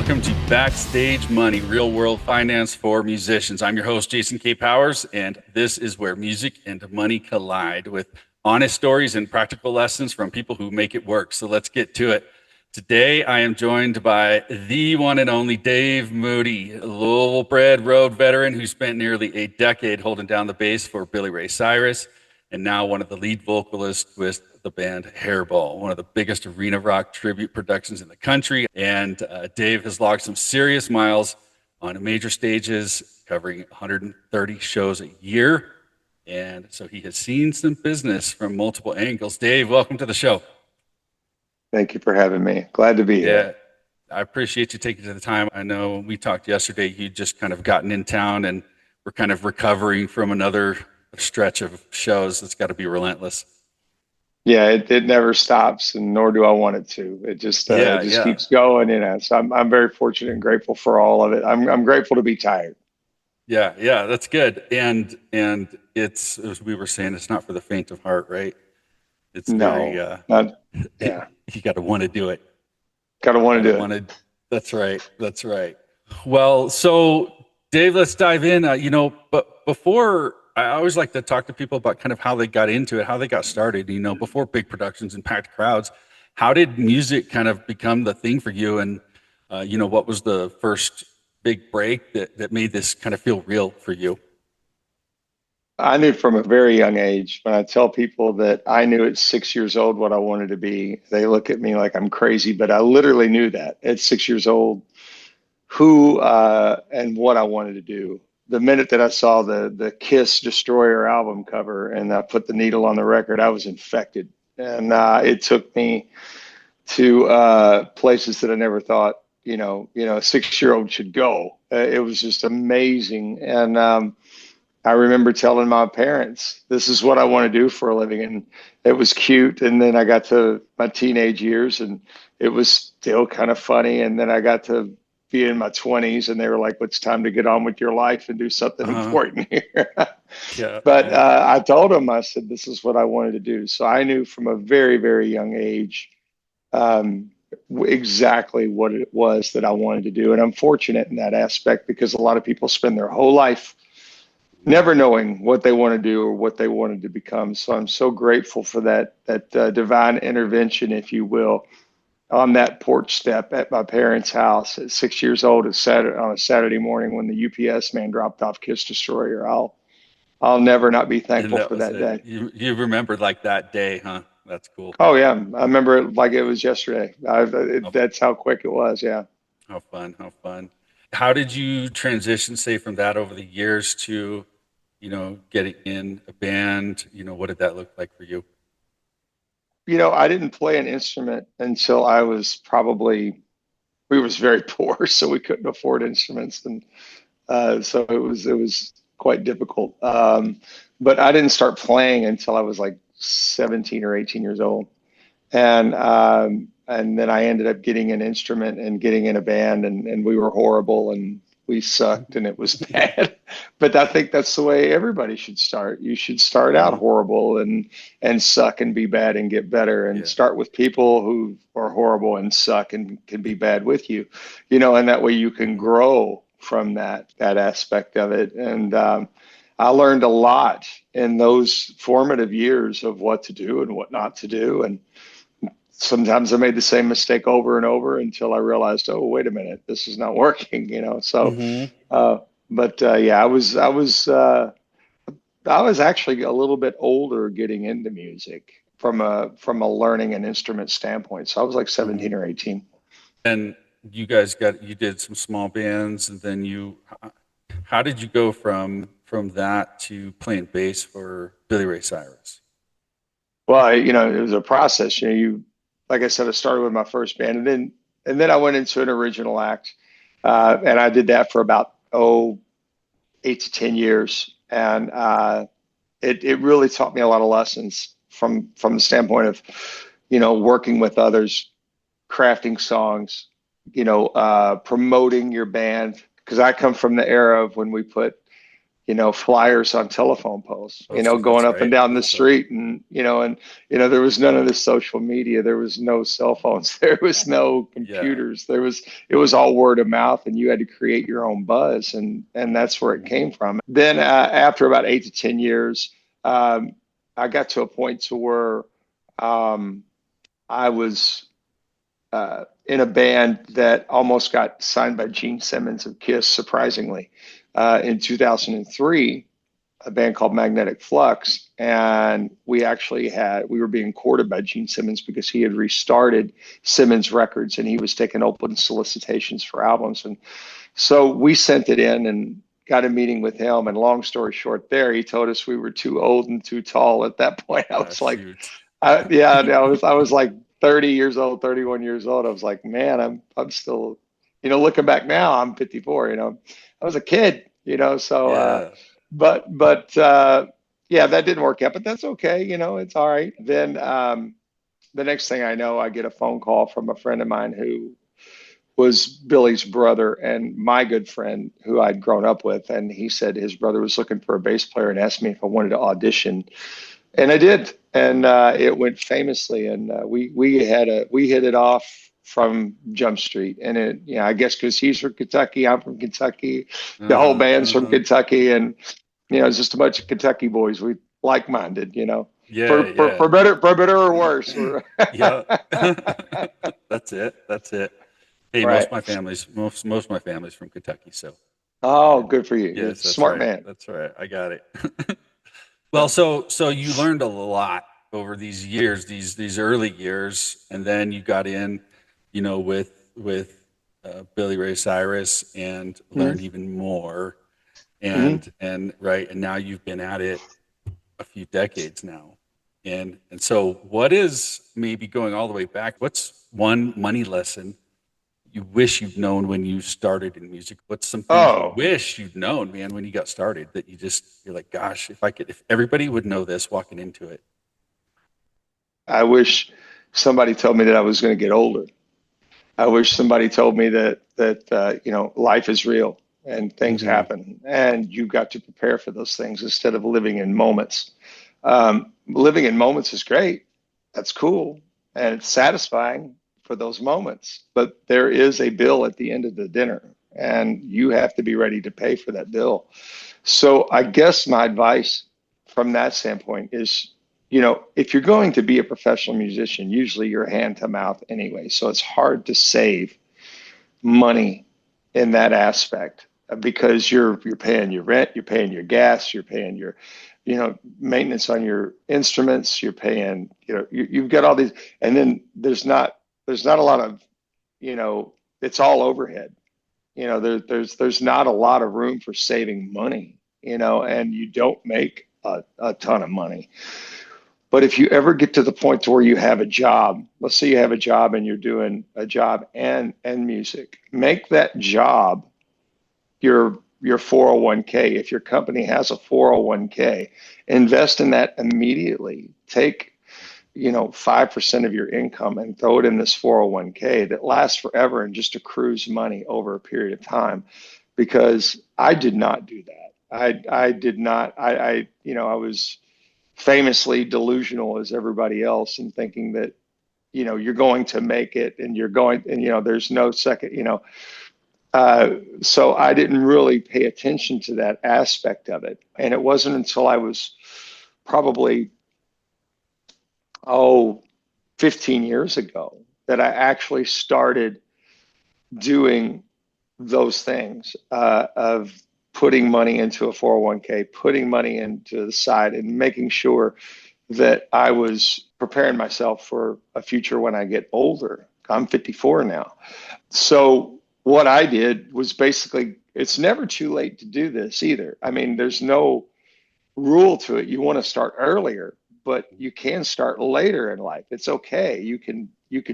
welcome to Backstage Money, real world finance for musicians. I'm your host, Jason K. Powers, and this is where music and money collide with honest stories and practical lessons from people who make it work. So let's get to it. Today, I am joined by the one and only Dave Moody, a Louisville-bred road veteran who spent nearly a decade holding down the bass for Billy Ray Cyrus, and now one of the lead vocalists with the band Hairball, one of the biggest arena rock tribute productions in the country. And Dave has logged some serious miles on major stages, covering 130 shows a year. And so he has seen some business from multiple angles. Dave, welcome to the show. Thank you for having me. Glad to be here. I appreciate you taking the time. I know we talked yesterday, you just kind of gotten in town and we're kind of recovering from another stretch of shows. It's got to be relentless. Yeah, it never stops, and nor do I want it to. It just keeps going, So I'm very fortunate and grateful for all of it. I'm grateful to be tired. Yeah, that's good. And it's, as we were saying, it's not for the faint of heart, right? It's very you got to want to do it. Got to want to do it. That's right. Well, so Dave, let's dive in. But before, I always like to talk to people about kind of how they got into it, how they got started, before big productions and packed crowds. How did music kind of become the thing for you? And, what was the first big break that made this kind of feel real for you? I knew from a very young age. When I tell people that I knew at 6 years old what I wanted to be, they look at me like I'm crazy, but I literally knew that at 6 years old, who and what I wanted to do. The minute that I saw the Kiss Destroyer album cover and I put the needle on the record, I was infected. And it took me to places that I never thought, a 6-year-old should go. It was just amazing. And I remember telling my parents, this is what I want to do for a living. And it was cute. And then I got to my teenage years and it was still kind of funny. And then I got to be in my 20s and they were like, it's time to get on with your life and do something important here. But I told them, I said, this is what I wanted to do. So I knew from a very, very young age exactly what it was that I wanted to do. And I'm fortunate in that aspect because a lot of people spend their whole life never knowing what they want to do or what they wanted to become. So I'm so grateful for that divine intervention, if you will, on that porch step at my parents' house at 6 years old on a Saturday morning when the UPS man dropped off Kiss Destroyer. I'll never not be thankful for that day. You remember like that day, huh? That's cool. Oh yeah, I remember it like it was yesterday. That's how quick it was. Yeah. How fun! How did you transition, say, from that over the years to, getting in a band? What did that look like for you? I didn't play an instrument until I was we was very poor, so we couldn't afford instruments. And so it was quite difficult. But I didn't start playing until I was like 17 or 18 years old. And then I ended up getting an instrument and getting in a band and we were horrible and we sucked and it was bad. But I think that's the way everybody should start. You should start out horrible and suck and be bad and get better and start with people who are horrible and suck and can be bad with you, and that way you can grow from that aspect of it. And I learned a lot in those formative years of what to do and what not to do. And sometimes I made the same mistake over and over until I realized, oh, wait a minute, this is not working, So, I was actually a little bit older getting into music from a learning an instrument standpoint. So I was like 17 or 18. And you guys you did some small bands, and then how did you go from that to playing bass for Billy Ray Cyrus? Well, it was a process. Like I said, I started with my first band, and then I went into an original act, and I did that for about 8 to 10 years, and it really taught me a lot of lessons from the standpoint of, working with others, crafting songs, promoting your band, because I come from the era of when we put flyers on telephone poles, Posters, going that's up and right. down the That's right. street, and there was none of this social media. There was no cell phones. There was no Yeah. computers. It was all word of mouth, and you had to create your own buzz, and that's where it Mhm. came from. Then after about 8 to 10 years, um, I got to a point to where um, I was in a band that almost got signed by Gene Simmons of Kiss, surprisingly, in 2003, a band called Magnetic Flux. And we were being courted by Gene Simmons because he had restarted Simmons Records and he was taking open solicitations for albums. And so we sent it in and got a meeting with him. And long story short, he told us we were too old and too tall. At that point, I was like, Shoot. yeah, I was like 30 years old, 31 years old. I was like, man, I'm still, looking back now, I'm 54, I was a kid, so, Yeah. yeah, that didn't work out, but that's okay. It's all right. Then, the next thing I know, I get a phone call from a friend of mine who was Billy's brother and my good friend who I'd grown up with. And he said his brother was looking for a bass player and asked me if I wanted to audition, and I did, and it went famously. And we hit it off from Jump Street. And I guess because he's from Kentucky, I'm from Kentucky, the whole Uh-huh. band's from Uh-huh. Kentucky, and it's just a bunch of Kentucky boys. We like-minded, Yeah, for yeah. better or worse. Yeah. That's it. That's it. Hey, Right. most of my family's from Kentucky, so Oh, yeah. good for you. You're a Yes, that's smart right. man. That's right. I got it. Well, So, so you learned a lot over these years, these early years, and then you got in, with Billy Ray Cyrus and learned mm-hmm, even more, mm-hmm. and right, and now you've been at it a few decades now, and so what is, maybe going all the way back? What's one money lesson you wish you'd known when you started in music? What's some things you Oh, wish you'd known, man, when you got started, that you're like, gosh, if everybody would know this walking into it. I wish somebody told me that I was going to get older. I wish somebody told me that life is real and things Hmm. happen, and you've got to prepare for those things instead of living in moments. Living in moments is great. That's cool, and it's satisfying for those moments. But there is a bill at the end of the dinner, and you have to be ready to pay for that bill. So I guess my advice from that standpoint is, if you're going to be a professional musician, usually you're hand to mouth anyway. So it's hard to save money in that aspect because you're paying your rent, you're paying your gas, you're paying your, maintenance on your instruments, you're paying, you've got all these, and then there's not a lot of, it's all overhead. There's not a lot of room for saving money, and you don't make a ton of money. But if you ever get to the point to where you have a job, let's say you have a job and you're doing a job and music, make that job your 401k. If your company has a 401k, invest in that immediately. Take 5% of your income and throw it in this 401k that lasts forever and just accrues money over a period of time. Because I did not do that. I did not. I was famously delusional as everybody else and thinking that you're going to make it and you're going, and there's no second, so I didn't really pay attention to that aspect of it. And it wasn't until I was probably, oh, 15 years ago that I actually started doing those things, of putting money into a 401k, putting money into the side, and making sure that I was preparing myself for a future when I get older. I'm 54 now. So what I did was basically, it's never too late to do this either. I mean, there's no rule to it. You want to start earlier, but you can start later in life. It's okay. You can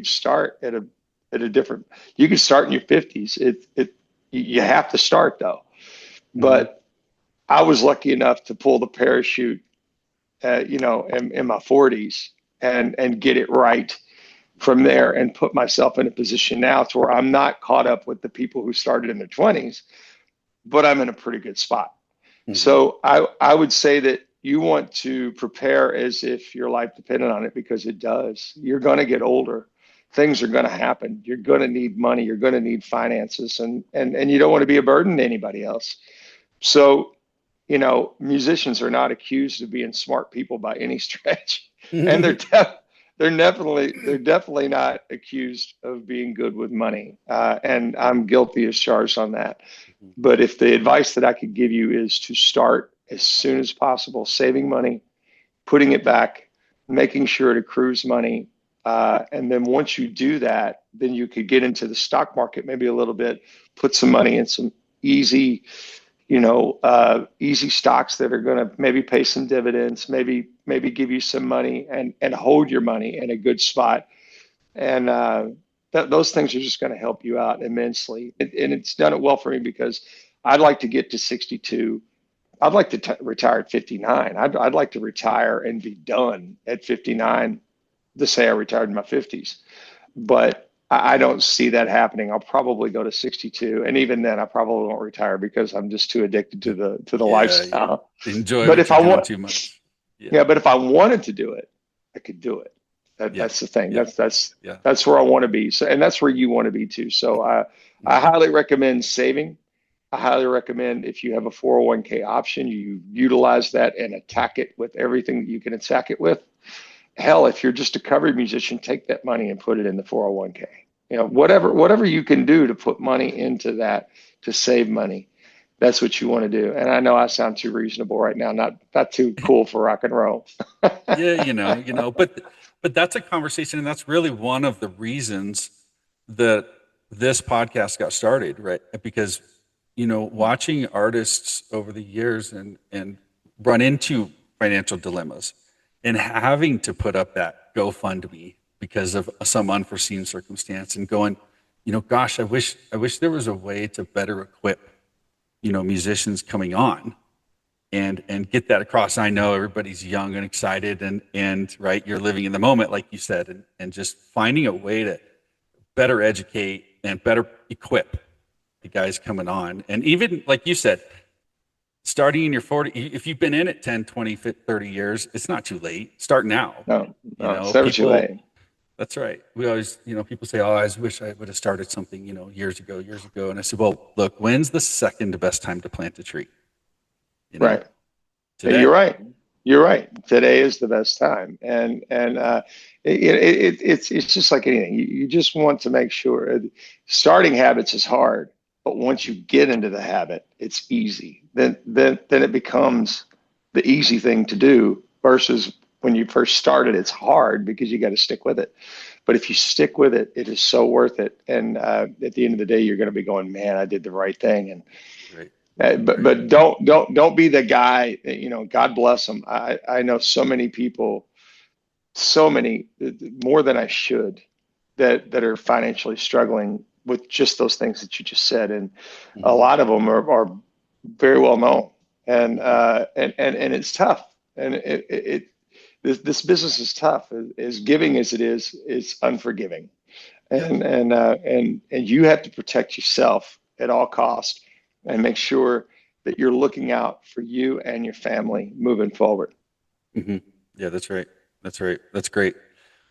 start at a different, you can start in your 50s. You have to start though. Hmm. But I was lucky enough to pull the parachute, in my 40s and get it right from there and put myself in a position now to where I'm not caught up with the people who started in their 20s, but I'm in a pretty good spot. Hmm. So I would say that you want to prepare as if your life depended on it, because it does. You're going to get older. Things are going to happen. You're going to need money. You're going to need finances, and you don't want to be a burden to anybody else. So, musicians are not accused of being smart people by any stretch, and they're definitely not accused of being good with money. And I'm guilty as charged on that. But if the advice that I could give you is to start as soon as possible, saving money, putting it back, making sure it accrues money. And then once you do that, then you could get into the stock market maybe a little bit, put some money in some easy, easy stocks that are going to maybe pay some dividends, maybe give you some money, and hold your money in a good spot. And those things are just going to help you out immensely. And it's done it well for me, because I'd like to get to 62. I'd like to retire at 59. I'd like to retire and be done at 59, to say I retired in my 50s. But I don't see that happening. I'll probably go to 62, and even then, I probably won't retire, because I'm just too addicted to the Yeah. lifestyle. Enjoy But what if you're I doing want, too much. Yeah. yeah, but if I wanted to do it, I could do it. Yeah. That's the thing. Yeah. Yeah. That's where I want to be. So, and that's where you want to be too. So I Mhm. highly recommend saving. I highly recommend, if you have a 401k option, you utilize that and attack it with everything that you can attack it with. Hell, if you're just a cover musician, take that money and put it in the 401k. Whatever you can do to put money into that, to save money, that's what you want to do. And I know I sound too reasonable right now, not too cool for rock and roll. Yeah, but that's a conversation, and that's really one of the reasons that this podcast got started, right? Because watching artists over the years and run into financial dilemmas and having to put up that GoFundMe because of some unforeseen circumstance, and going, gosh, I wish there was a way to better equip musicians coming on and get that across. I know everybody's young and excited, and right, you're living in the moment, like you said, and just finding a way to better educate and better equip the guys coming on. And even like you said, starting in your 40, if you've been in it 10, 20, 30 years, it's not too late. Start now. No, no, it's never too People, late. that's right. We always, people say, oh, I wish I would have started something, years ago. And I said, well, look, when's the second best time to plant a tree? You know, Right. Yeah, you're today. right. You're right. Today is the best time, and it's just like anything. You just want to make sure. Starting habits is hard, but once you get into the habit, it's easy. Then it becomes the easy thing to do, versus when you first started, it's hard because you got to stick with it. But if you stick with it, it is so worth it. And at the end of the day, you're going to be going, man, I did the right thing. And Right. but don't be the guy that, God bless them. I know so many people, so many, more than I should, that are financially struggling with just those things that you just said, and a Mm-hmm. lot of them are very well known, and Mm-hmm. and it's tough, and this business is tough. As giving as it is, it's unforgiving, Yep. and you have to protect yourself at all costs, and make sure that you're looking out for you and your family moving forward. Mm-hmm. Yeah, that's right. That's right. That's great.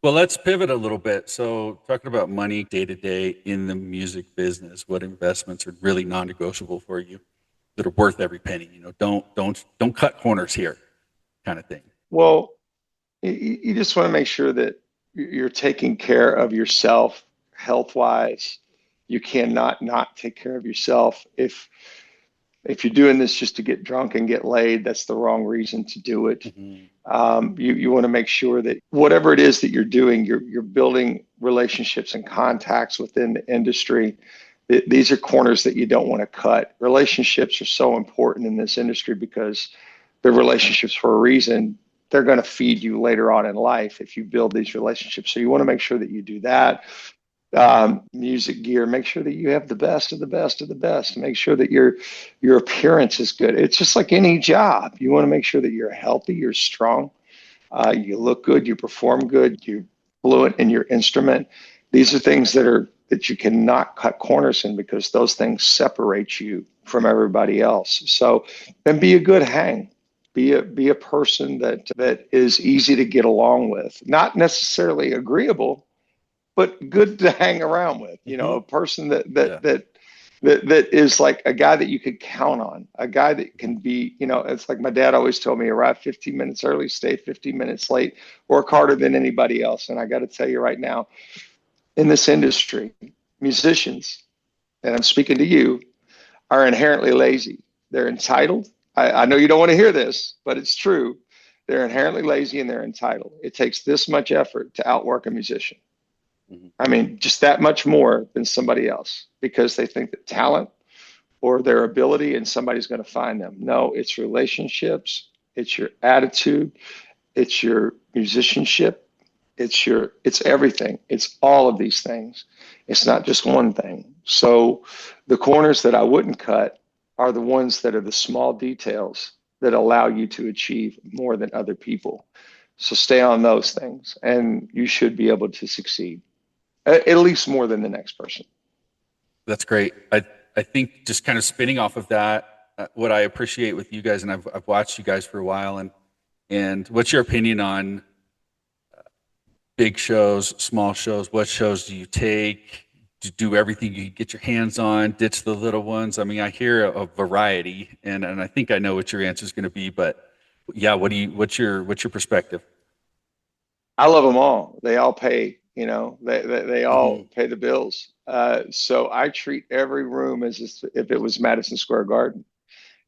Well, let's pivot a little bit. So, talking about money day to day in the music business, what investments are really non-negotiable for you that are worth every penny? Don't cut corners here, kind of thing. Well, you just want to make sure that you're taking care of yourself health wise. You cannot not take care of yourself. If you're doing this just to get drunk and get laid, that's the wrong reason to do it. Mm-hmm. You want to make sure that whatever it is that you're doing, you're building relationships and contacts within the industry. These are corners that you don't want to cut. Relationships are so important in this industry, because they're relationships for a reason. They're going to feed you later on in life if you build these relationships. So you want to make sure that you do that. Music gear, make sure that you have the best of the best of the best. Make sure that your appearance is good. It's just like any job. You want to make sure that you're healthy, you're strong, you look good, you perform good, you're fluent in your instrument. These are things that are that you cannot cut corners in, because those things separate you from everybody else. So then be a good hang. Be a person that is easy to get along with, not necessarily agreeable, but good to hang around with. A person that is like a guy that you could count on, a guy that can be, it's like my dad always told me: arrive 15 minutes early, stay 15 minutes late, work harder than anybody else. And I got to tell you right now, in this industry, musicians, and I'm speaking to you, are inherently lazy. They're entitled. I know you don't want to hear this, but it's true. They're inherently lazy and they're entitled. It takes this much effort to outwork a musician. I mean, just that much more than somebody else, because they think that talent or their ability and somebody's going to find them. No, it's relationships, it's your attitude, it's your musicianship, it's everything. It's all of these things. It's not just one thing. So the corners that I wouldn't cut are the ones that are the small details that allow you to achieve more than other people. So stay on those things and you should be able to succeed, at least more than the next person. That's great. I think just kind of spinning off of that, what I appreciate with you guys, and I've watched you guys for a while, and what's your opinion on big shows, small shows? What shows do you take? Do everything you get your hands on, ditch the little ones? I mean, I hear a variety, and I think I know what your answer is going to be, but yeah, what's your perspective? I love them all. They all pay, they all pay the bills. So I treat every room as if it was Madison Square Garden.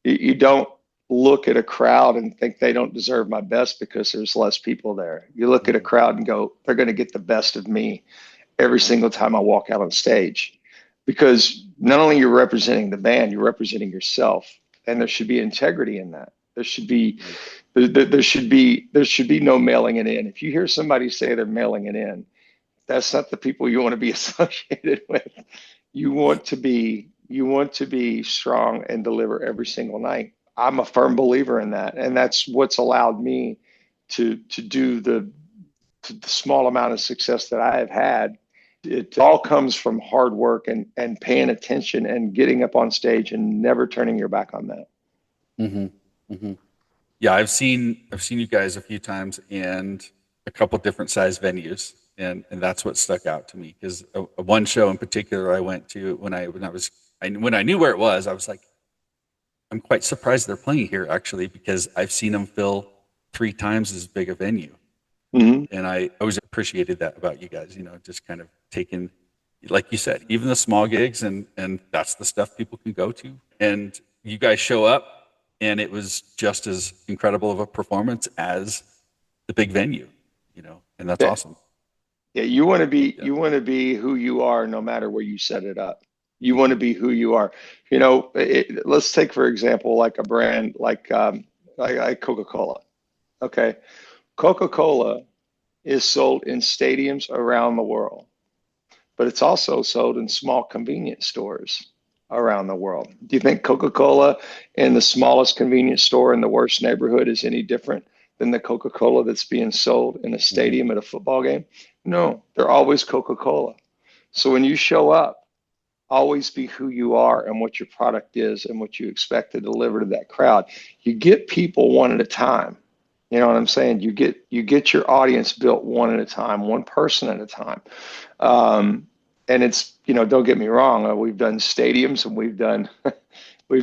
You don't look at a crowd and think they don't deserve my best because there's less people there. You look at a crowd and go, they're going to get the best of me every single time I walk out on stage, because not only you're representing the band, you're representing yourself, and there should be integrity in that. There should be no mailing it in. If you hear somebody say they're mailing it in, that's not the people you want to be associated with. You want to be strong and deliver every single night. I'm a firm believer in that, and that's what's allowed me to do the small amount of success that I have had. It all comes from hard work and paying attention and getting up on stage and never turning your back on that. Yeah, I've seen you guys a few times in a couple different size venues, and that's what stuck out to me, because one show in particular I went to when I knew where it was, I was like, I'm quite surprised they're playing here, actually, because I've seen them fill 3 times as big a venue. And I always appreciated that about you guys, just kind of taking, like you said, even the small gigs, and that's the stuff people can go to. And you guys show up, and it was just as incredible of a performance as the big venue, and that's awesome. Yeah, you want to be who you are, no matter where you set it up. You want to be who you are. Let's take, for example, like a brand like Coca-Cola. Okay. Coca-Cola is sold in stadiums around the world, but it's also sold in small convenience stores around the world. Do you think Coca-Cola in the smallest convenience store in the worst neighborhood is any different than the Coca-Cola that's being sold in a stadium at a football game? No, they're always Coca-Cola. So when you show up, always be who you are and what your product is and what you expect to deliver to that crowd. You get people one at a time. You know what I'm saying? You get your audience built one at a time, one person at a time. And it's, don't get me wrong, we've done stadiums and we've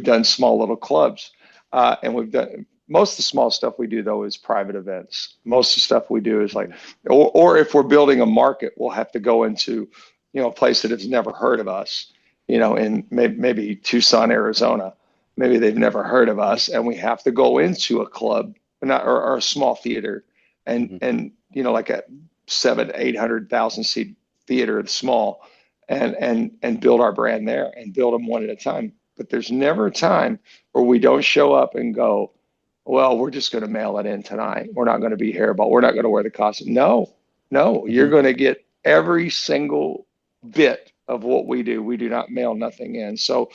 done small little clubs. And we've done most of the small stuff we do, though, is private events. Most of the stuff we do is like, or if we're building a market, we'll have to go into, a place that has never heard of us, in maybe Tucson, Arizona. Maybe they've never heard of us, and we have to go into a club, or a small theater, and like a 700,000-800,000 seat theater, it's small, and build our brand there and build them one at a time. But there's never a time where we don't show up and go, well, we're just going to mail it in tonight. We're not going to be Hairball. We're not going to wear the costume. No, you're going to get every single bit of what we do. We do not mail nothing in. So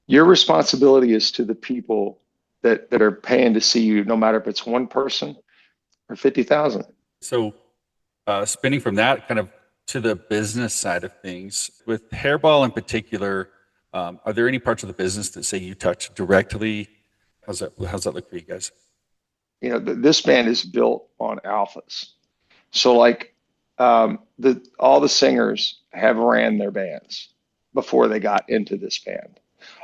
your responsibility is to the people that are paying to see you, no matter if it's one person or 50,000. So spinning from that, kind of to the business side of things, with Hairball in particular, are there any parts of the business that say you touch directly? How's that look for you guys? This band is built on alphas. So like all the singers have ran their bands before they got into this band.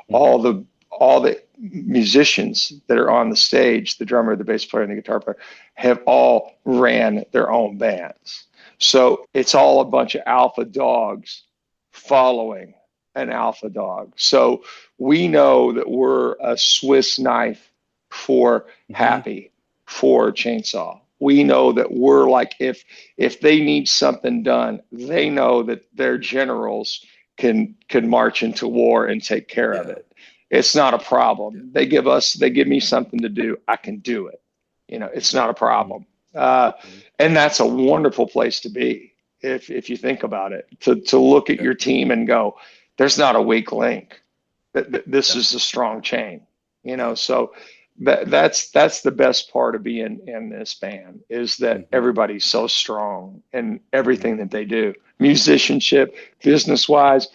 Mm-hmm. All the musicians that are on the stage, the drummer, the bass player, and the guitar player, have all ran their own bands. So it's all a bunch of alpha dogs following an alpha dog. So we know that we're a Swiss knife for Mm-hmm. Happy, for Chainsaw. We know that we're like, if they need something done, they know that their generals can march into war and take care of Yeah. it. It's not a problem. Yeah. They give me something to do. I can do it. It's not a problem. Mm-hmm. And that's a wonderful place to be. If you think about it, to look at Yeah. your team and go, there's not a weak link. This Yeah. is a strong chain, so that's the best part of being in this band, is that Mm-hmm. everybody's so strong in Mm-hmm. everything that they do, musicianship, business wise,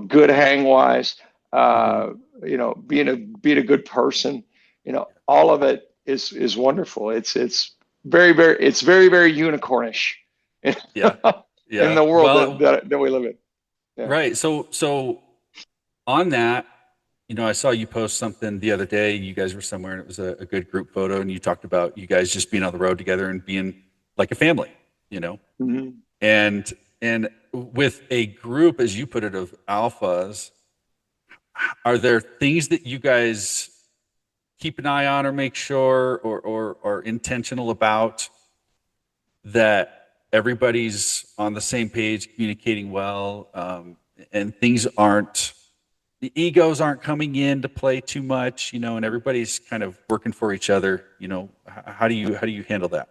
good hang wise, Mm-hmm. being a good person, all of it is wonderful. It's very, very, it's very, very unicornish in, Yeah. in Yeah. the world Well, that we live in. Yeah. right. So on that, I saw you post something the other day. You guys were somewhere and it was a good group photo, and you talked about you guys just being on the road together and being like a family, Mm-hmm. and with a group, as you put it, of alphas, are there things that you guys keep an eye on or make sure or are intentional about, that everybody's on the same page, communicating well, and things aren't, the egos aren't coming in to play too much, and everybody's kind of working for each other. How do you handle that?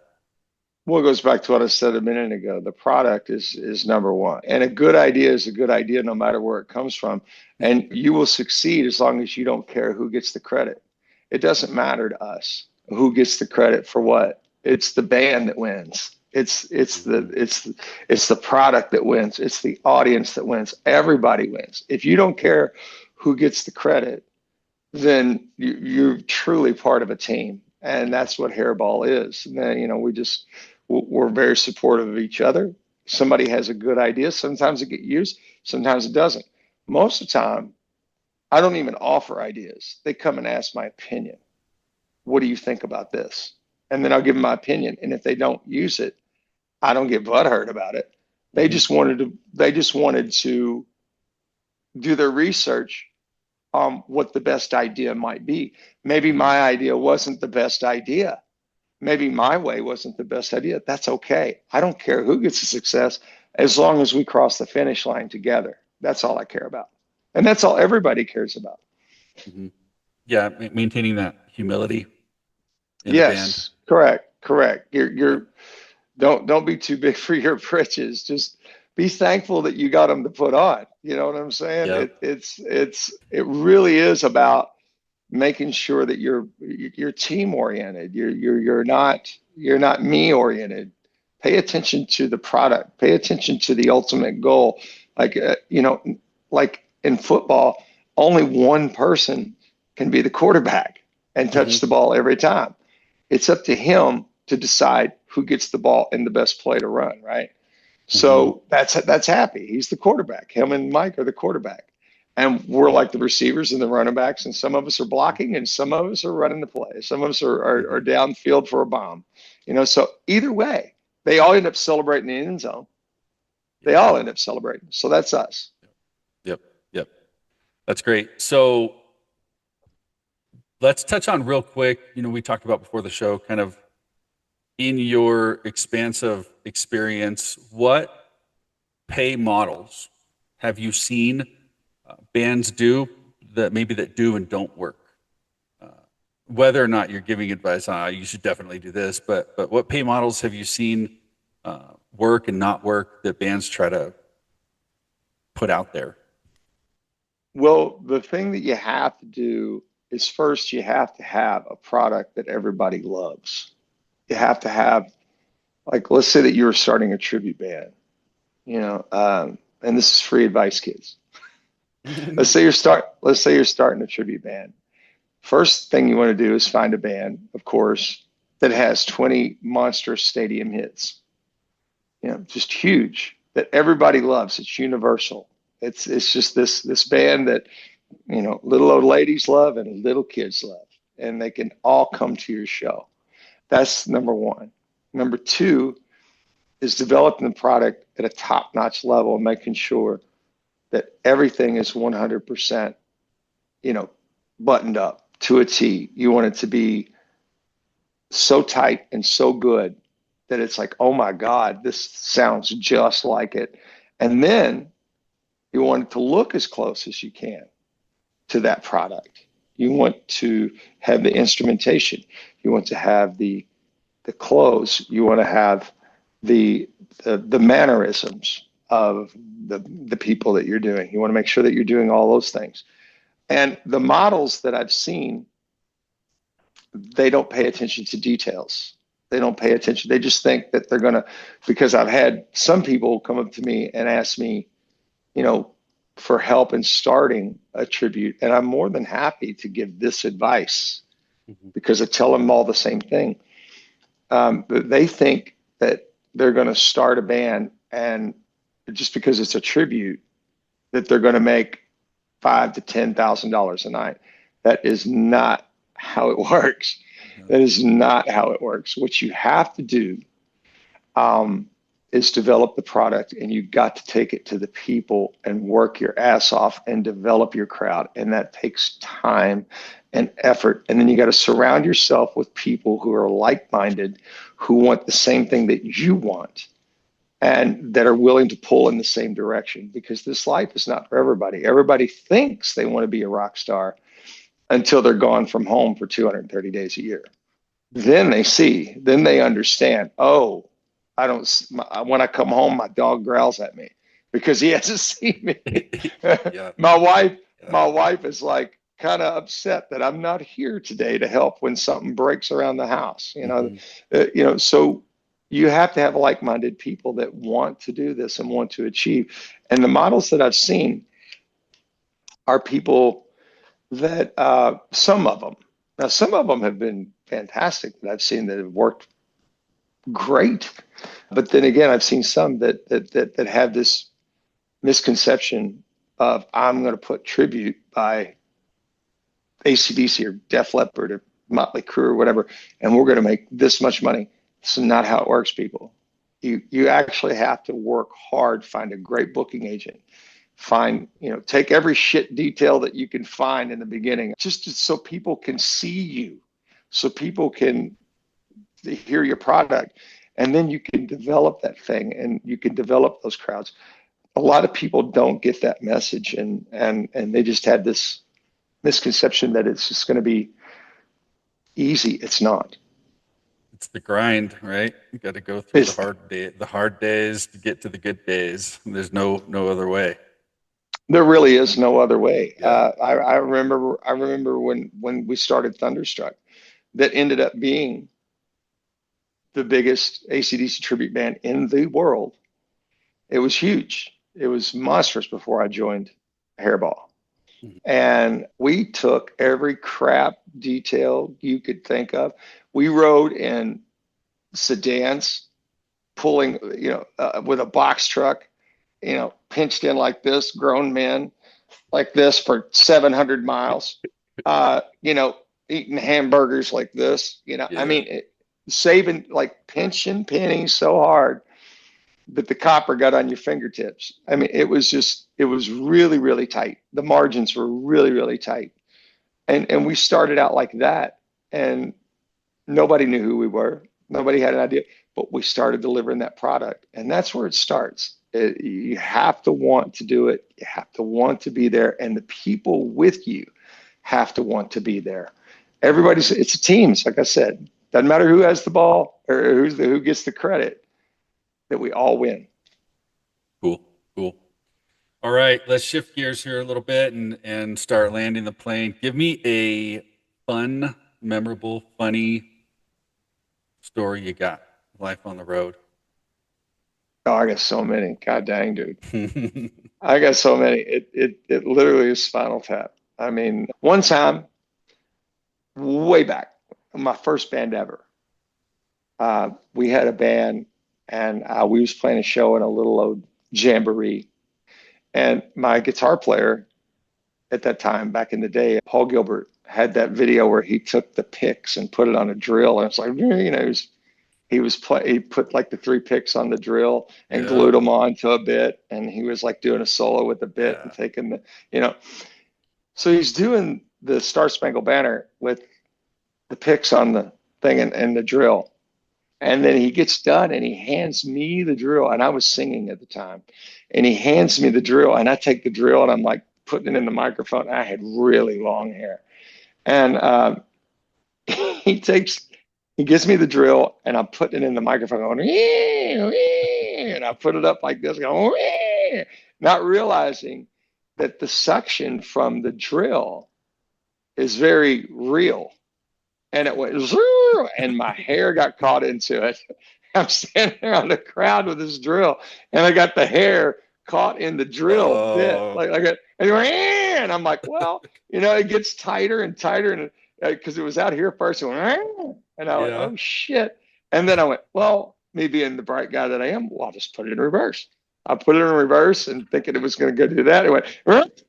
Well, it goes back to what I said a minute ago. The product is number one, and a good idea is a good idea no matter where it comes from, and you will succeed as long as you don't care who gets the credit. It doesn't matter to us who gets the credit for what. It's the band that wins. It's the product that wins. It's the audience that wins. Everybody wins. If you don't care who gets the credit, then you're truly part of a team, and that's what Hairball is. And then we're very supportive of each other. Somebody has a good idea, sometimes it gets used, sometimes it doesn't. Most of the time, I don't even offer ideas. They come and ask my opinion. What do you think about this? And then I'll give them my opinion. And if they don't use it, I don't get butthurt about it. They Mm-hmm. just wanted to do their research on what the best idea might be. Maybe Mm-hmm. my idea wasn't the best idea. Maybe my way wasn't the best idea. That's okay. I don't care who gets the success as long as we cross the finish line together. That's all I care about. And that's all everybody cares about. Mm-hmm. Yeah, maintaining that humility in the band. Yes, correct. Yep. Don't be too big for your britches. Just be thankful that you got them to put on. You know what I'm saying? Yep. It really is about making sure that you're team oriented. You're not me oriented. Pay attention to the product. Pay attention to the ultimate goal. Like like in football, only one person can be the quarterback and touch the Mm-hmm. ball every time. It's up to him to decide who gets the ball and the best play to run, right? Mm-hmm. So that's Happy. He's the quarterback. Him and Mike are the quarterback. And we're like the receivers and the running backs, and some of us are blocking and some of us are running the play. Some of us are Mm-hmm. downfield for a bomb. So either way, they all end up celebrating in the end zone. They Yep. all end up celebrating. So that's us. Yep. Yep. That's great. So let's touch on real quick. We talked about before the show, kind of in your expansive experience, what pay models have you seen bands do that do and don't work? Whether or not you're giving advice on you should definitely do this, but what pay models have you seen work and not work that bands try to put out there? Well, the thing that you have to do is first you have to have a product that everybody loves. You have to have, like, let's say that you're starting a tribute band. And this is free advice, kids. Let's say you're starting a tribute band. First thing you want to do is find a band, of course, that has 20 monstrous stadium hits. Just huge, that everybody loves. It's universal. It's just this band that little old ladies love and little kids love, and they can all come to your show. That's number one. Number two is developing the product at a top-notch level, making sure that everything is 100%, buttoned up to a T. You want it to be so tight and so good that it's like, oh my God, this sounds just like it. And then you want it to look as close as you can to that product. You want to have the instrumentation. You want to have the clothes. You want to have the mannerisms of the people that you're doing. You want to make sure that you're doing all those things. And the models that I've seen, they don't pay attention to details. They don't pay attention. They just think that they're going to, because I've had some people come up to me and ask me, for help in starting a tribute. And I'm more than happy to give this advice because I tell them all the same thing. But they think that they're going to start a band, and just because it's a tribute, that they're going to make $5,000 to $10,000 a night. That is not how it works. That is not how it works. What you have to do is develop the product, and you got to take it to the people and work your ass off and develop your crowd. And that takes time and effort. And then you got to surround yourself with people who are like-minded, who want the same thing that you want, and that are willing to pull in the same direction, because this life is not for everybody. Everybody thinks they want to be a rock star until they're gone from home for 230 days a year. Then they understand, oh, when I come home, my dog growls at me because he hasn't seen me. Yeah. My wife is like kind of upset that I'm not here today to help when something breaks around the house. So you have to have like-minded people that want to do this and want to achieve. And the models that I've seen are people that some of them have been fantastic that I've seen that have worked great. But then again, I've seen some that have this misconception of, I'm going to put tribute by AC/DC or Def Leppard or Motley Crue or whatever, and we're going to make this much money. This is not how it works, people. You actually have to work hard, find a great booking agent, take every shit detail that you can find in the beginning, just so people can see you, so people can hear your product, and then you can develop that thing and you can develop those crowds. A lot of people don't get that message, and they just have this misconception that it's just going to be easy. It's not. It's the grind, right? You got to go through the hard days to get to the good days. There's no other way. There really is no other way. Yeah. I remember when we started Thunderstruck, that ended up being the biggest AC/DC tribute band in the world. It was huge. It was monstrous before I joined Hairball. And we took every crap detail you could think of. We rode in sedans, pulling, with a box truck, pinched in like this, grown men like this for 700 miles, eating hamburgers like this, Yeah. I mean, saving, like pinching pennies so hard that the copper got on your fingertips. I mean, it was really, really tight. The margins were really, really tight. And we started out like that, and nobody knew who we were. Nobody had an idea, but we started delivering that product. And that's where it starts. You have to want to do it. You have to want to be there. And the people with you have to want to be there. It's a team. Like I said, doesn't matter who has the ball or who gets the credit, that we all win. Cool. All right, let's shift gears here a little bit and start landing the plane. Give me a fun, memorable, funny story you got. Life on the road. Oh, I got so many. God dang, dude. I got so many. It literally is Spinal Tap. I mean, one time, way back, my first band ever. We had a band, and we was playing a show in a little old jamboree. And my guitar player at that time, back in the day, Paul Gilbert, had that video where he took the picks and put it on a drill, and it's like, he put like the three picks on the drill and Yeah, glued them onto a bit, and he was like doing a solo with the bit and yeah. taking the, you know. So he's doing the Star Spangled Banner with the picks on the thing and the drill. And then he gets done and he hands me the drill. And I was singing at the time. And he hands me the drill. And I take the drill and I'm like putting it in the microphone. I had really long hair. And he takes, he gives me the drill and I'm putting it in the microphone going, and I put it up like this, going, not realizing that the suction from the drill is very real. And it went, and my hair got caught into it. I'm standing there on the crowd with this drill, and I got the hair caught in the drill bit, Oh, and, and I'm like, well, it gets tighter and tighter, and because it was out here first, and I went, yeah. oh shit, and then I went, well, me being the bright guy that I am, well, I'll just put it in reverse. I put it in reverse and thinking it was going to go do that. It went,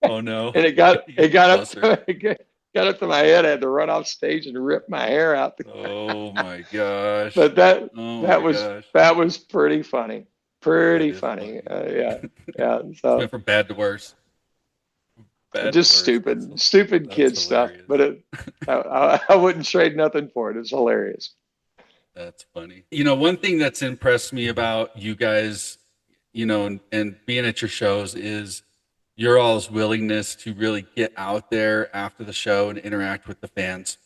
Oh no. and it got You it got the got up buzzer. to got up to my head. I had to run off stage and rip my hair out. Oh my gosh. But that Oh that my was gosh. that was pretty funny. That Pretty is funny. funny. Yeah, yeah. It's went So from bad to worse. Bad to just worse. stupid That's kid stuff. hilarious. But I wouldn't trade nothing for it. It's hilarious. That's funny. One thing that's impressed me about you guys, and being at your shows is your all's willingness to really get out there after the show and interact with the fans.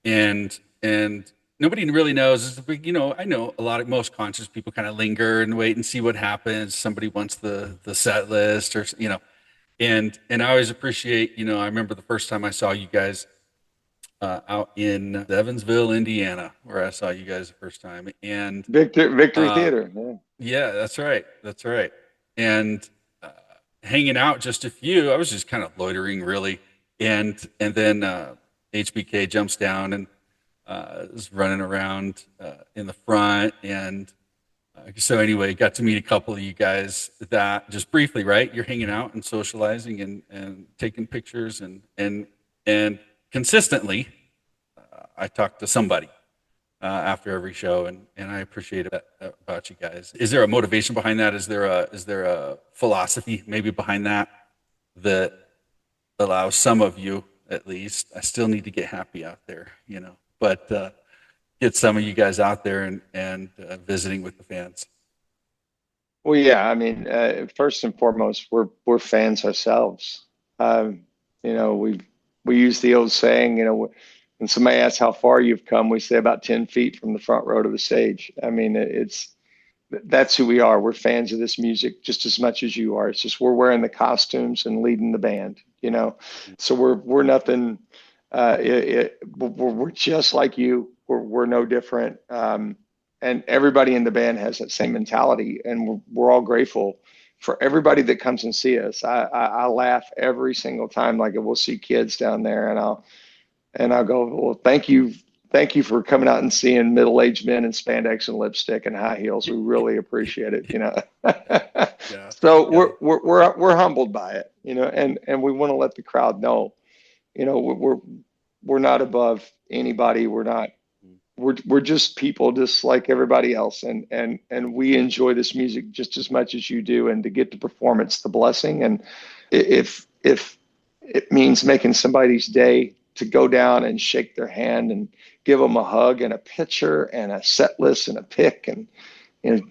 And nobody really knows. I know most conscious people kind of linger and wait and see what happens. Somebody wants the set list, or and I always appreciate. I remember the first time I saw you guys out in Evansville, Indiana, where I saw you guys the first time. And Victory uh, Theater. Yeah. yeah, that's right. That's right. And uh, hanging out just a few, I was just kind of loitering really. And then HBK jumps down and is running around in the front. And so anyway, got to meet a couple of you guys that just briefly, right? You're hanging out and socializing and taking pictures and consistently I talk to somebody after every show, and I appreciate that about you guys. Is there a motivation behind that? Is there a philosophy maybe behind that that allows some of you, at least? I still need to get happy out there, but get some of you guys out there and visiting with the fans. Well, yeah. I mean, first and foremost, we're fans ourselves. We use the old saying, when somebody asks how far you've come, we say about 10 feet from the front row to the stage. I mean, that's who we are. We're fans of this music just as much as you are. It's just we're wearing the costumes and leading the band. So we're nothing. We're just like you. We're no different. And everybody in the band has that same mentality, and we're all grateful for everybody that comes and see us. I laugh every single time. Like we'll see kids down there, and I'll go, well, thank you for coming out and seeing middle-aged men in spandex and lipstick and high heels. We really appreciate it. Yeah, So yeah. we're humbled by it, and we want to let the crowd know, we're not above anybody. We're just people, just like everybody else, and we enjoy this music just as much as you do. And to get to perform, it's the blessing. And if it means making somebody's day to go down and shake their hand and give them a hug and a picture and a set list and a pick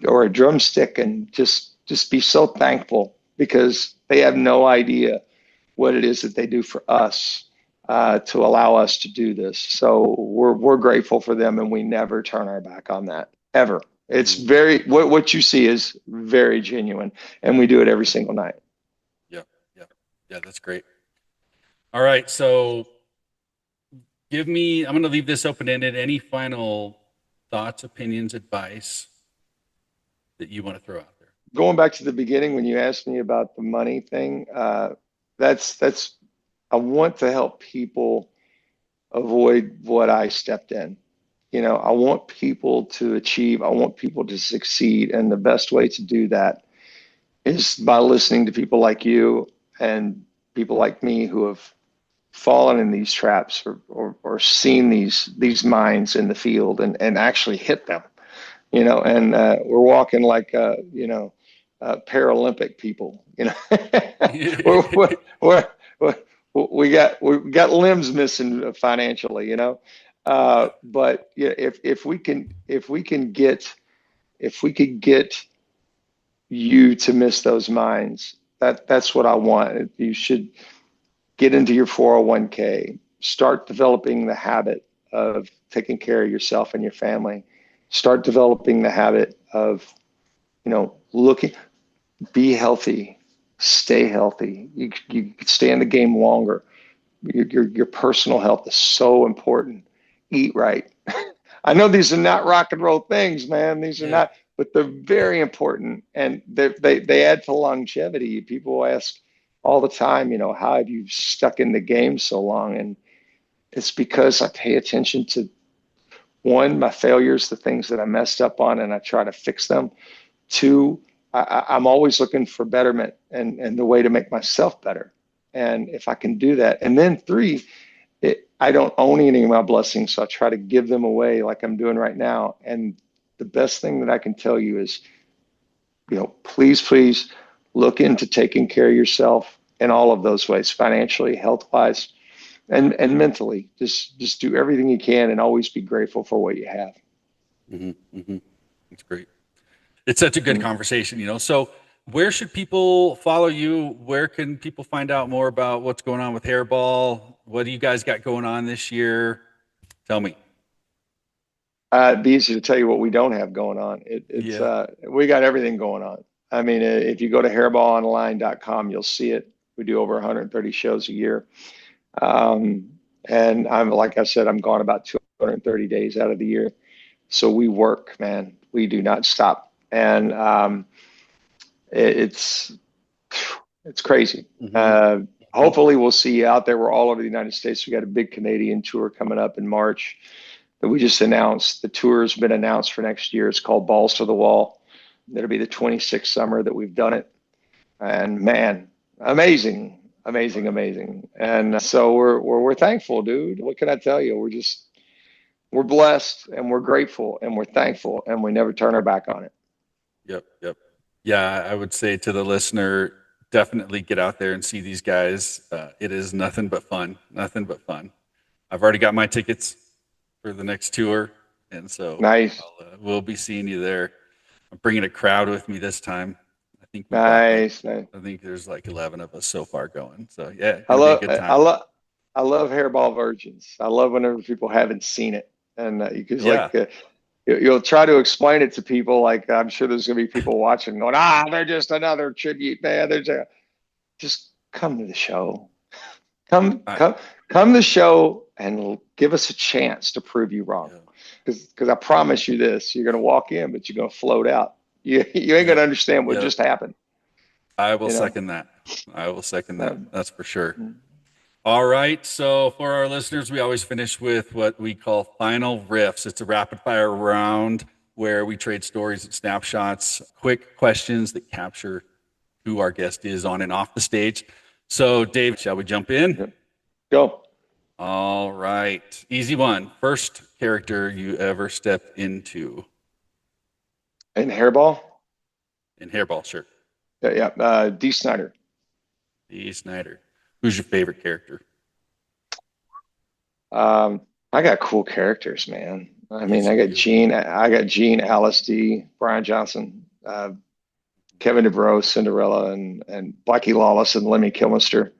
or a drumstick, and just be so thankful, because they have no idea what it is that they do for us, to allow us to do this. So we're grateful for them, and we never turn our back on that ever. It's Mhm. very what you see is very genuine, and we do it every single night. Yeah, yeah, yeah. That's great. All right, so I'm going to leave this open ended. Any final thoughts, opinions, advice that you want to throw out there? Going back to the beginning when you asked me about the money thing, that's I want to help people avoid what I stepped in. I want people to achieve, I want people to succeed. And the best way to do that is by listening to people like you and people like me who have fallen in these traps or seen these mines in the field and actually hit them, and we're walking like, Paralympic people, we're, we're, we're, we got limbs missing financially, but yeah, if we can get you to miss those mines, that's what I want. You should get into your 401k, start developing the habit of taking care of yourself and your family, start developing the habit of, looking, be healthy, stay healthy. You stay in the game longer. Your personal health is so important. Eat right. I know these are not rock and roll things, man. These are not, but they're very important, and they add to longevity. People ask all the time, how have you stuck in the game so long? And it's because I pay attention to, one, my failures, the things that I messed up on, and I try to fix them. Two, I'm always looking for betterment and the way to make myself better. And if I can do that, and then three, I don't own any of my blessings, so I try to give them away like I'm doing right now. And the best thing that I can tell you is, please look into taking care of yourself in all of those ways, financially, health-wise, and mentally. Just do everything you can and always be grateful for what you have. Mm-hmm, mm-hmm. That's great. It's such a good conversation, So where should people follow you? Where can people find out more about what's going on with Hairball? What do you guys got going on this year? Tell me. It'd be easy to tell you what we don't have going on. We got everything going on. I mean, if you go to hairballonline.com, you'll see it. We do over 130 shows a year. And like I said, I'm gone about 230 days out of the year. So we work, man. We do not stop. And it's crazy. Mm-hmm. Hopefully we'll see you out there. We're all over the United States. We got a big Canadian tour coming up in March that we just announced. The tour's been announced for next year. It's called Balls to the Wall. It'll be the 26th summer that we've done it. And man, amazing. And so we're thankful, dude. What can I tell you? We're blessed and we're grateful and we're thankful and we never turn our back on it. Yep. Yeah, I would say to the listener, definitely get out there and see these guys. It is nothing but fun. I've already got my tickets for the next tour, and so nice. We'll be seeing you there. I'm bringing a crowd with me this time. I think nice. I think there's like 11 of us so far going. So yeah, I love Hairball Virgins. I love whenever people haven't seen it, and because you'll try to explain it to people. Like, I'm sure there's going to be people watching going, they're just another tribute band. Just come to the show. Come to the show and give us a chance to prove you wrong. Because I promise you this, you're going to walk in, but you're going to float out. You ain't going to understand what just happened. I will second that. That's for sure. Mm-hmm. All right. So for our listeners, we always finish with what we call final riffs. It's a rapid fire round where we trade stories and snapshots, quick questions that capture who our guest is on and off the stage. So Dave, shall we jump in? Go. All right. Easy one. First character you ever stepped into? In Hairball? In Hairball, sure. Yeah. Dee Snider. Dee Snider. Who's your favorite character? I got cool characters, man. I mean, I got Gene, Alice D, Brian Johnson, Kevin DeVreaux, Cinderella, and Blackie Lawless and Lemmy Kilmister.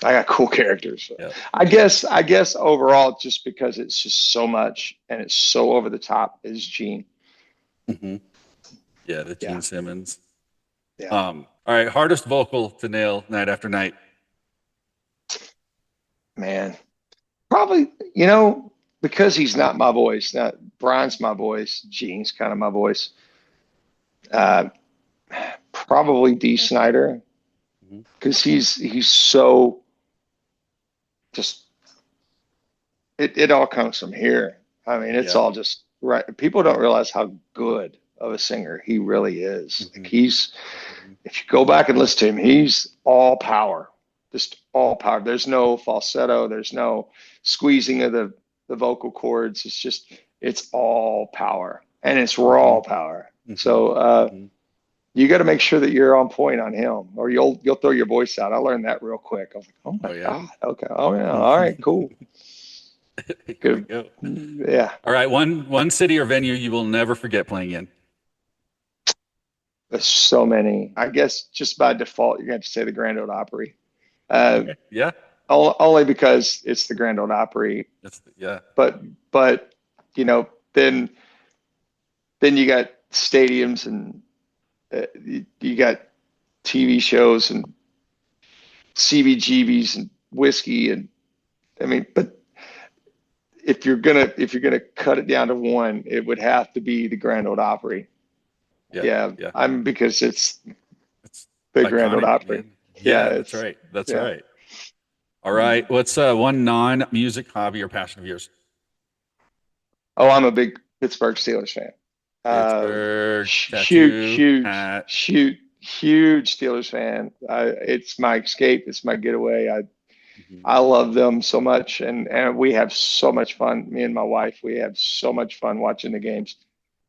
I got cool characters. Yeah. I guess overall, just because it's just so much and it's so over the top, is Gene. Mm-hmm. Yeah, the Gene Simmons. Yeah. All right, hardest vocal to nail night after night. Man, probably, because he's not my voice. Now, Brian's my voice. Gene's kind of my voice. Uh, Probably D. Snyder, Mhm. because he's so just it all comes from here. I mean, it's Yeah. all just right. People don't realize how good of a singer he really is. Like Mhm. Mhm. if you go back and listen to him, he's all power, just all power. There's no falsetto. There's no squeezing of the vocal cords. It's all power, and it's raw Mhm. power. Mhm. So Mhm. you got to make sure that you're on point on him, or you'll throw your voice out. I learned that real quick. I was like, oh my Oh yeah. god, okay, oh yeah, all right, cool, Here we good, go. yeah. All right, one city or venue you will never forget playing in. There's so many. I guess just by default, you're going to have to say the Grand Ole Opry. Uh, Okay. Yeah. Only because it's the Grand Ole Opry. Yeah. But but you know, then you got stadiums and you got TV shows and CBGBs and whiskey and I mean, but if you're gonna cut it down to one, it would have to be the Grand Ole Opry. Yeah. Yeah, Yeah. I'm because it's It's the Grand Ole iconic, Opry. man. Yeah, Yeah, that's it's right. That's yeah. right. All right. What's one non-music hobby or passion of yours? Oh, I'm a big Pittsburgh Steelers fan. Pittsburgh Huge, tattoo huge, hat. huge Steelers fan. It's my escape. It's my getaway. Mhm. I love them so much, and we have so much fun. Me and my wife, we have so much fun watching the games.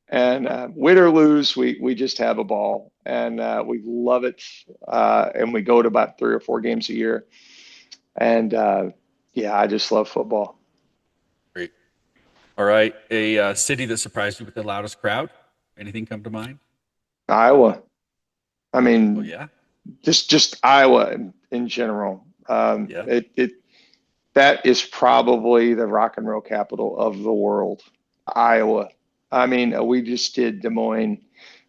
And win or lose, we just have a ball, and we love it. And we go to about 3 or 4 games a year. And yeah, I just love football. Great. All right. A city that surprised you with the loudest crowd? Anything come to mind? Iowa. I Oh mean, yeah. just Iowa in general. Yeah. That is probably the rock and roll capital of the world, Iowa. I mean, we just did Des Moines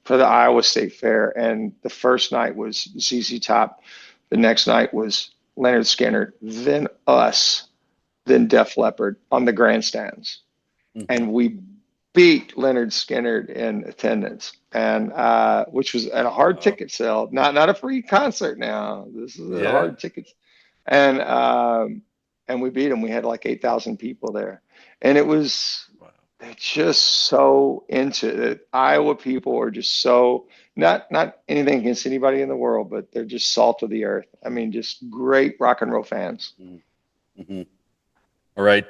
for the Iowa State Fair, and the first night was ZZ Top. The next night was Leonard Skinner, then us, then Def Leppard on the grandstands, Hmm. and we beat Leonard Skinner in attendance, and which was at a hard Wow. ticket sale, not a free concert. Now this is a Yeah. hard ticket, and we beat them. We had like 8,000 people there, and it was Wow. they're just so into it. Iowa people are just so not anything against anybody in the world, but they're just salt of the earth. I mean, just great rock and roll fans. Mm-hmm. All right.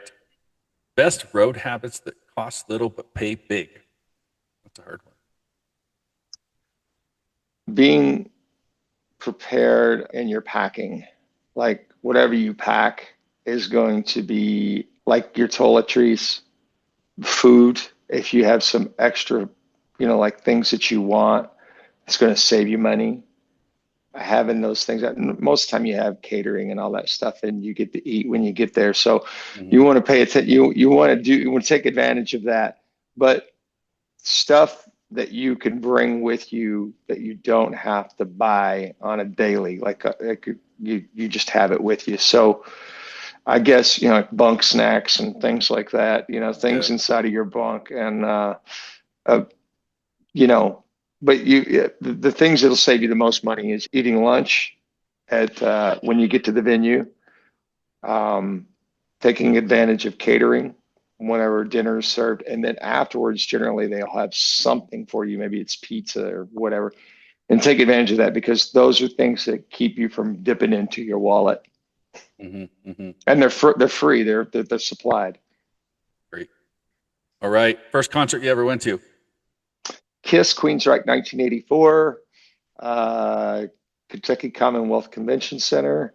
Best road habits that cost little but pay big. That's a hard one. Being prepared in your packing. Like whatever you pack is going to be like your toiletries, food. If you have some extra, like things that you want, it's going to save you money. Having those things, most of the time you have catering and all that stuff, and you get to eat when you get there. So you Hmm. want to pay attention. You want to take advantage of that. But stuff that you can bring with you that you don't have to buy on a daily, like you just have it with you. So I guess like bunk snacks and things like that. Things Yeah. inside of your bunk, and uh, you know, but the things that'll save you the most money is eating lunch at when you get to the venue, um, taking advantage of catering whenever dinner is served, and then afterwards, generally they'll have something for you. Maybe it's pizza or whatever, and take advantage of that because those are things that keep you from dipping into your wallet, Hmm. Hmm. and they're free. They're supplied. Great. All right. First concert you ever went to? Kiss, Queensryche, 1984, uh, Kentucky Commonwealth Convention Center,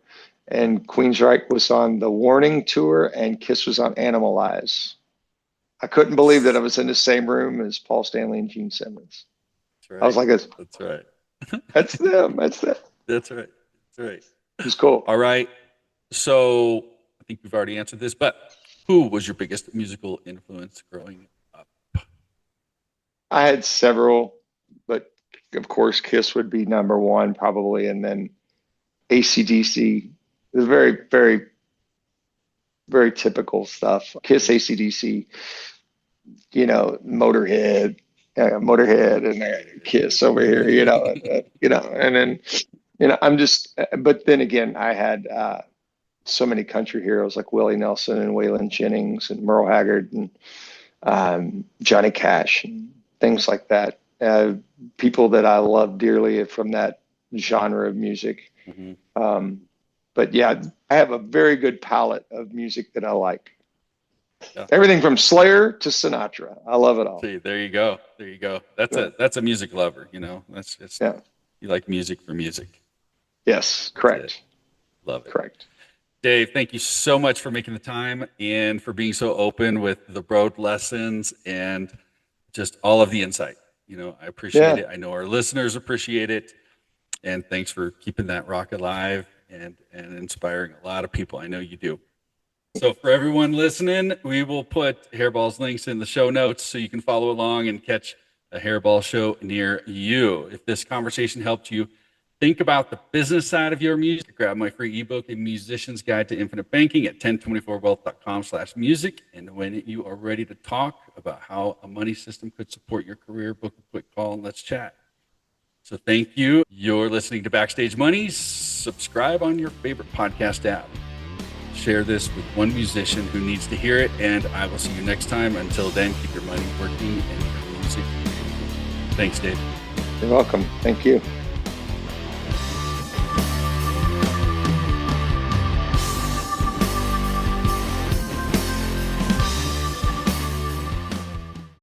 and Queensryche was on the Warning Tour, and Kiss was on Animalize. I couldn't believe that I Nice. was in the same room as Paul Stanley and Gene Simmons. That's I was right. like, "That's That's right. that's them. That's them." It That's right. That's right. was cool. All right. So I think we've already answered this, but who was your biggest musical influence growing up? I had several, but of course, Kiss would be number one probably, and then AC/DC. It was very, very, very typical stuff. Kiss, AC/DC, Motorhead. Motorhead and Kiss over here, and then, but then again, I had so many country heroes like Willie Nelson and Waylon Jennings and Merle Haggard and Johnny Cash and things like that. People that I love dearly from that genre of music. But yeah, I have a very good palette of music that I like. Yeah. Everything from Slayer to Sinatra. I love it all. See, there you go. That's a music lover, That's just You like music for music. Yes, correct. Love it. Correct. Dave, thank you so much for making the time and for being so open with the road lessons and just all of the insight. I appreciate it. I know our listeners appreciate it. And thanks for keeping that rock alive and inspiring a lot of people. I know you do. So for everyone listening, we will put Hairball's links in the show notes so you can follow along and catch a Hairball show near you. If this conversation helped you think about the business side of your music, grab my free ebook, A Musician's Guide to Infinite Banking at 1024wealth.com/music. And when you are ready to talk about how a money system could support your career, book a quick call and let's chat. So thank you. You're listening to Backstage Money. Subscribe on your favorite podcast app. Share this with one musician who needs to hear it, and I will see you next time. Until then, keep your money working and your music. Thanks, Dave. You're welcome. Thank you.